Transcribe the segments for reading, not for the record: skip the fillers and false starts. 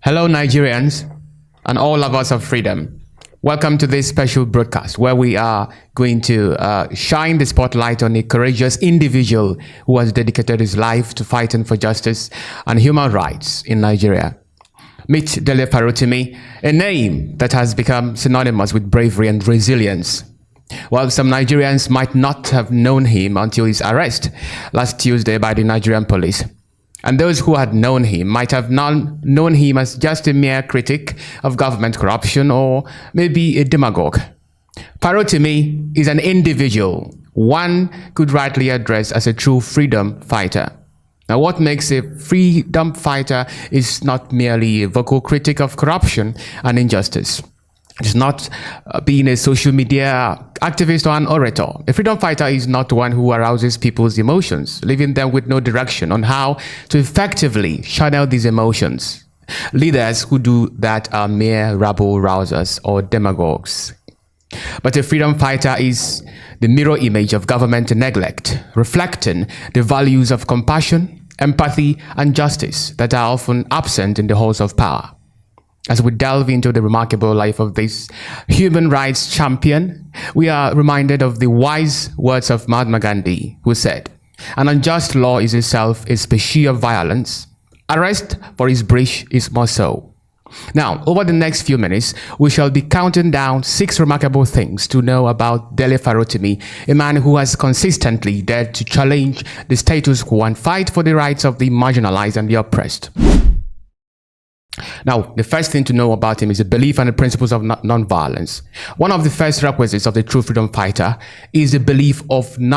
Hello, Nigerians, and all lovers of freedom. Welcome to this special broadcast where we are going to shine the spotlight on a courageous individual who has dedicated his life to fighting for justice and human rights in Nigeria. Meet Dele Farotimi, a name that has become synonymous with bravery and resilience. While some Nigerians might not have known him until his arrest last Tuesday by the Nigerian police. And those who had known him might have known him as just a mere critic of government corruption or maybe a demagogue. Farotimi is an individual one could rightly address as a true freedom fighter. Now, what makes a freedom fighter is not merely a vocal critic of corruption and injustice. It's not being a social media activist or an orator. A freedom fighter is not one who arouses people's emotions, leaving them with no direction on how to effectively channel these emotions. Leaders who do that are mere rabble-rousers or demagogues. But a freedom fighter is the mirror image of government neglect, reflecting the values of compassion, empathy, and justice that are often absent in the halls of power. As we delve into the remarkable life of this human rights champion, we are reminded of the wise words of Mahatma Gandhi, who said, "An unjust law is itself a species of violence. Arrest for its breach is more so." Now, over the next few minutes, we shall be counting down 6 remarkable things to know about Dele Farotimi, a man who has consistently dared to challenge the status quo and fight for the rights of the marginalized and the oppressed. Now, the first thing to know about him is the belief and the principles of nonviolence. One of the first requisites of the true freedom fighter is the belief in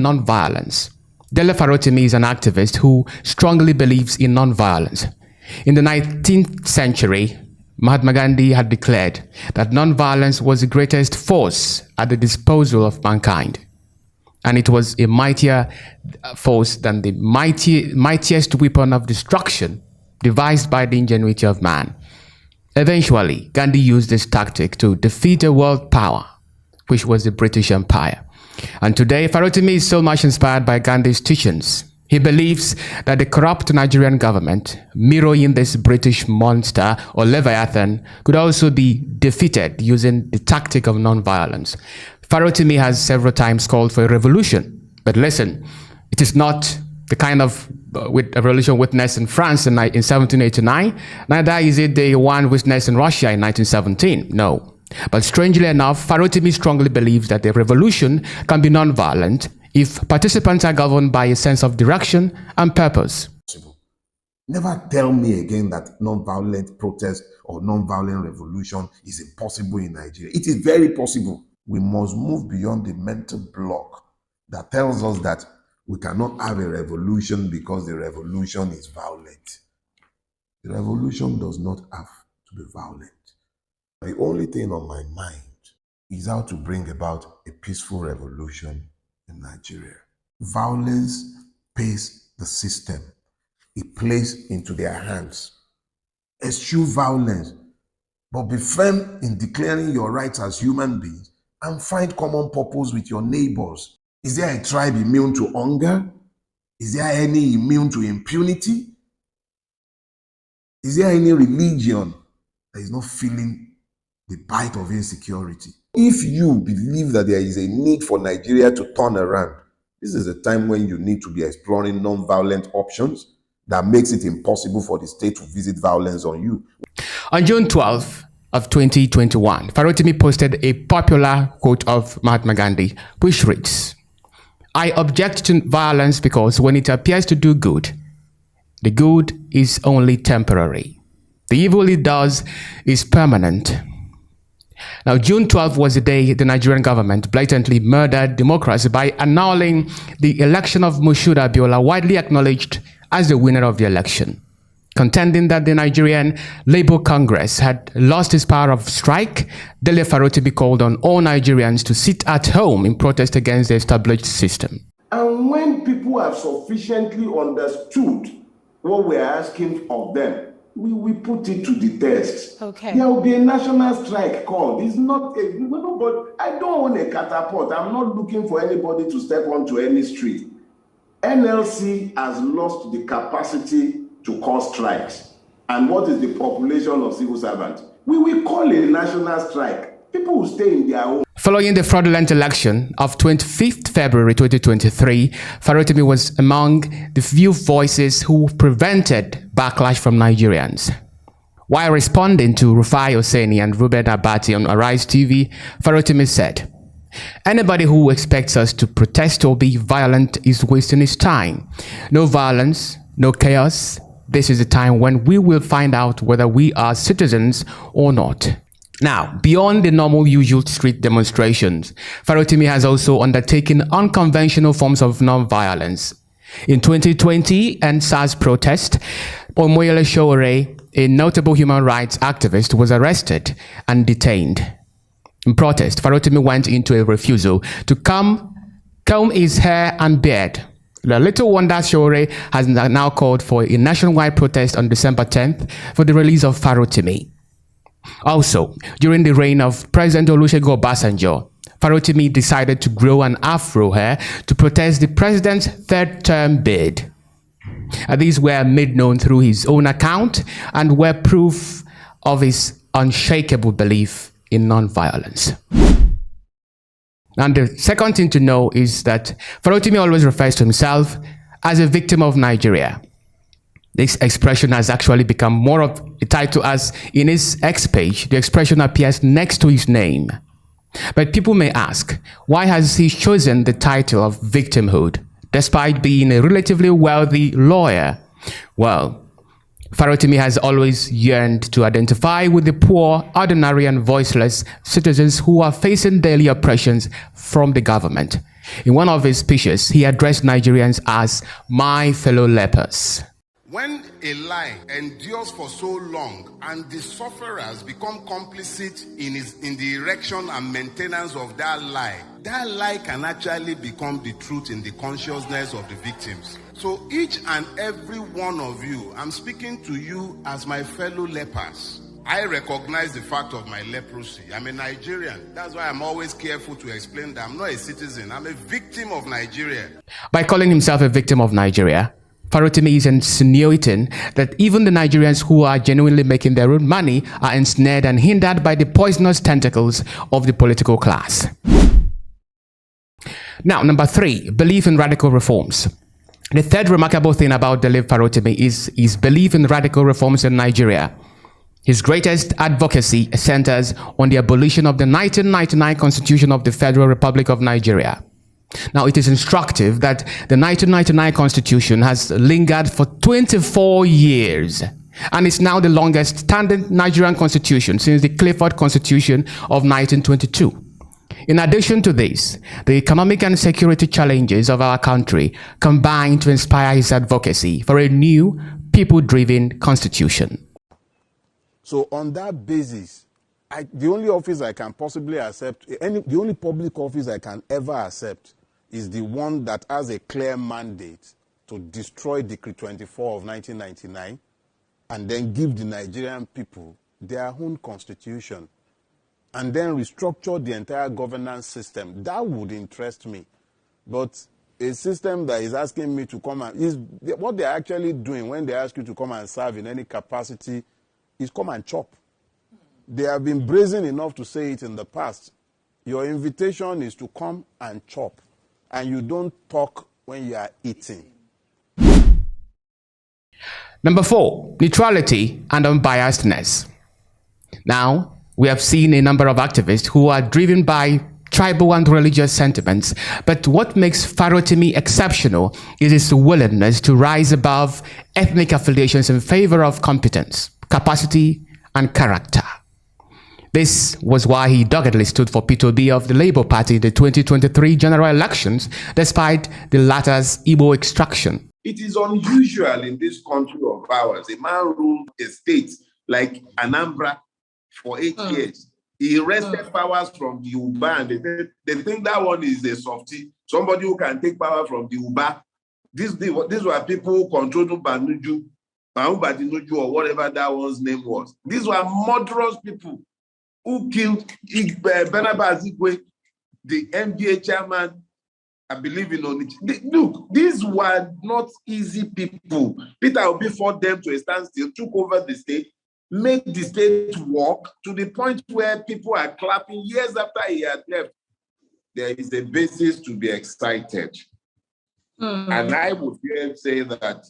nonviolence. Dele Farotimi is an activist who strongly believes in nonviolence. In the 19th century, Mahatma Gandhi had declared that nonviolence was the greatest force at the disposal of mankind. And it was a mightier force than the mightiest weapon of destruction devised by the ingenuity of man. Eventually, Gandhi used this tactic to defeat a world power, which was the British Empire. And today, Farotimi is so much inspired by Gandhi's teachings. He believes that the corrupt Nigerian government, mirroring this British monster or Leviathan, could also be defeated using the tactic of nonviolence. Farotimi has several times called for a revolution. But listen, it is not the kind of revolution witnessed in France in 1789, neither is it the one witnessed in Russia in 1917, no. But strangely enough, Farotimi strongly believes that a revolution can be non-violent if participants are governed by a sense of direction and purpose. Never tell me again that non-violent protest or non-violent revolution is impossible in Nigeria. It is very possible. We must move beyond the mental block that tells us that we cannot have a revolution because the revolution is violent. The revolution does not have to be violent. The only thing on my mind is how to bring about a peaceful revolution in Nigeria. Violence pays the system. It plays into their hands. Eschew violence, but be firm in declaring your rights as human beings and find common purpose with your neighbors. Is there a tribe immune to hunger? Is there any immune to impunity? Is there any religion that is not feeling the bite of insecurity? If you believe that there is a need for Nigeria to turn around, this is a time when you need to be exploring non-violent options that makes it impossible for the state to visit violence on you. On June 12th of 2021, Farotimi posted a popular quote of Mahatma Gandhi, which reads, "I object to violence because when it appears to do good, the good is only temporary. The evil it does is permanent." Now, June 12 was the day the Nigerian government blatantly murdered democracy by annulling the election of Moshood Abiola, widely acknowledged as the winner of the election. Contending that the Nigerian Labour Congress had lost its power of strike, Dele Farotimi called on all Nigerians to sit at home in protest against the established system. And when people have sufficiently understood what we're asking of them, we put it to the test. Okay. There will be a national strike called. It's not a, but I don't own a catapult. I'm not looking for anybody to step onto any street. NLC has lost the capacity to cause strikes. And what is the population of civil servants? We will call a national strike. People will stay in their home. Following the fraudulent election of 25th February 2023, Farotimi was among the few voices who prevented backlash from Nigerians. While responding to Rufai Hosseini and Ruben Abati on Arise TV, Farotimi said, "Anybody who expects us to protest or be violent is wasting his time. No violence, no chaos. This is the time when we will find out whether we are citizens or not." Now, beyond the normal usual street demonstrations, Farotimi has also undertaken unconventional forms of non-violence. In 2020 NSAS protest, Omoyele Sowore, a notable human rights activist, was arrested and detained. In protest, Farotimi went into a refusal to comb his hair and beard. The little wonder Sowore has now called for a nationwide protest on December 10th for the release of Farotimi. Also, during the reign of President Olusegun Obasanjo, Farotimi decided to grow an afro hair to protest the president's third-term bid. These were made known through his own account and were proof of his unshakable belief in non-violence. And the second thing to know is that Farotimi always refers to himself as a victim of Nigeria. This expression has actually become more of a title, as in his X page, the expression appears next to his name. But people may ask, why has he chosen the title of victimhood, despite being a relatively wealthy lawyer? Well, Farotimi has always yearned to identify with the poor, ordinary and voiceless citizens who are facing daily oppressions from the government. In one of his speeches, he addressed Nigerians as "my fellow lepers." When a lie endures for so long and the sufferers become complicit in the erection and maintenance of that lie can actually become the truth in the consciousness of the victims. So each and every one of you, I'm speaking to you as my fellow lepers. I recognize the fact of my leprosy. I'm a Nigerian. That's why I'm always careful to explain that I'm not a citizen. I'm a victim of Nigeria. By calling himself a victim of Nigeria, Farotimi is insinuating that even the Nigerians who are genuinely making their own money are ensnared and hindered by the poisonous tentacles of the political class. Now, number 3, belief in radical reforms. The third remarkable thing about Dele Farotimi is his belief in radical reforms in Nigeria. His greatest advocacy centers on the abolition of the 1999 Constitution of the Federal Republic of Nigeria. Now, it is instructive that the 1999 Constitution has lingered for 24 years and is now the longest standing Nigerian constitution since the Clifford Constitution of 1922. In addition to this, the economic and security challenges of our country combine to inspire his advocacy for a new, people-driven constitution. So on that basis, the only office I can possibly accept, the only public office I can ever accept is the one that has a clear mandate to destroy Decree 24 of 1999 and then give the Nigerian people their own constitution and then restructure the entire governance system. That would interest me. But a system that is asking me to come what they're actually doing when they ask you to come and serve in any capacity is come and chop. They have been brazen enough to say it in the past. Your invitation is to come and chop, and you don't talk when you are eating. Number 4, neutrality and unbiasedness. Now, we have seen a number of activists who are driven by tribal and religious sentiments, but what makes Farotimi exceptional is his willingness to rise above ethnic affiliations in favor of competence, capacity, and character. This was why he doggedly stood for P2B of the Labour Party in the 2023 general elections, despite the latter's Igbo extraction. It is unusual in this country of ours. A man ruled a state like Anambra for 8 years. He wrested powers from the Uba, and they think that one is a softie, somebody who can take power from the Uba. These were people who controlled Banuju, or whatever that one's name was. These were murderous people who killed Benaba Azikwe, the MBA chairman, I believe in Onitsha. Look, these were not easy people. Peter Obi fought them to a standstill, took over the state, made the state work to the point where people are clapping years after he had left. There is a basis to be excited. And I would say that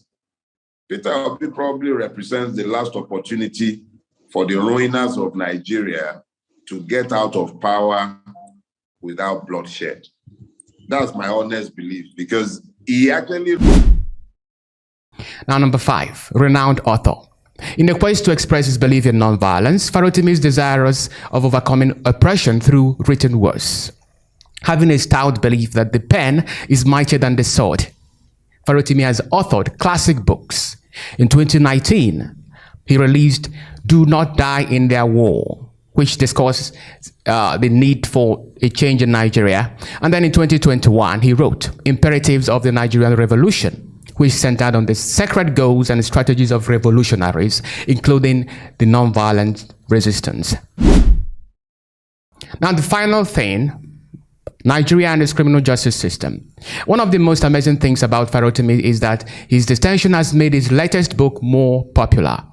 Peter Obi probably represents the last opportunity for the ruiners of Nigeria to get out of power without bloodshed. That's my honest belief, because he actually... Now, number 5, renowned author. In a quest to express his belief in nonviolence, Farotimi is desirous of overcoming oppression through written words. Having a stout belief that the pen is mightier than the sword, Farotimi has authored classic books. In 2019, he released Do Not Die in Their War, which discusses the need for a change in Nigeria. And then in 2021, he wrote Imperatives of the Nigerian Revolution, which centered on the sacred goals and strategies of revolutionaries, including the nonviolent resistance. Now, the final thing, Nigeria and its criminal justice system. One of the most amazing things about Farotimi is that his detention has made his latest book more popular.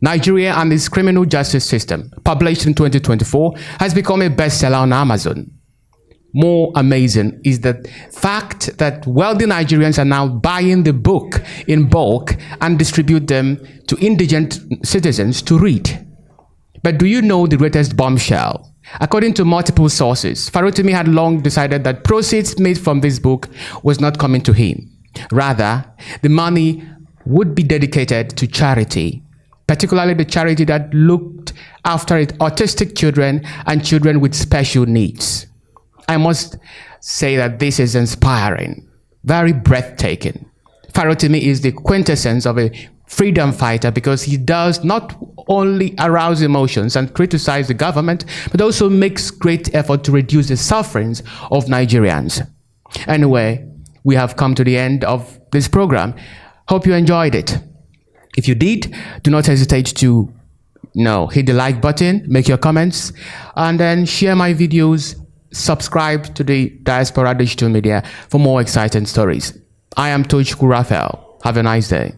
Nigeria and its criminal justice system, published in 2024, has become a bestseller on Amazon. More amazing is the fact that wealthy Nigerians are now buying the book in bulk and distribute them to indigent citizens to read. But do you know the greatest bombshell? According to multiple sources, Farotimi had long decided that proceeds made from this book was not coming to him. Rather, the money would be dedicated to charity, particularly the charity that looked after autistic children and children with special needs. I must say that this is inspiring, very breathtaking. Farotimi is the quintessence of a freedom fighter because he does not only arouse emotions and criticize the government, but also makes great effort to reduce the sufferings of Nigerians. Anyway, we have come to the end of this program. Hope you enjoyed it. If you did, do not hesitate to hit the like button, make your comments, and then share my videos. Subscribe to the Diaspora Digital Media for more exciting stories. I am Tochukwu Raphael. Have a nice day.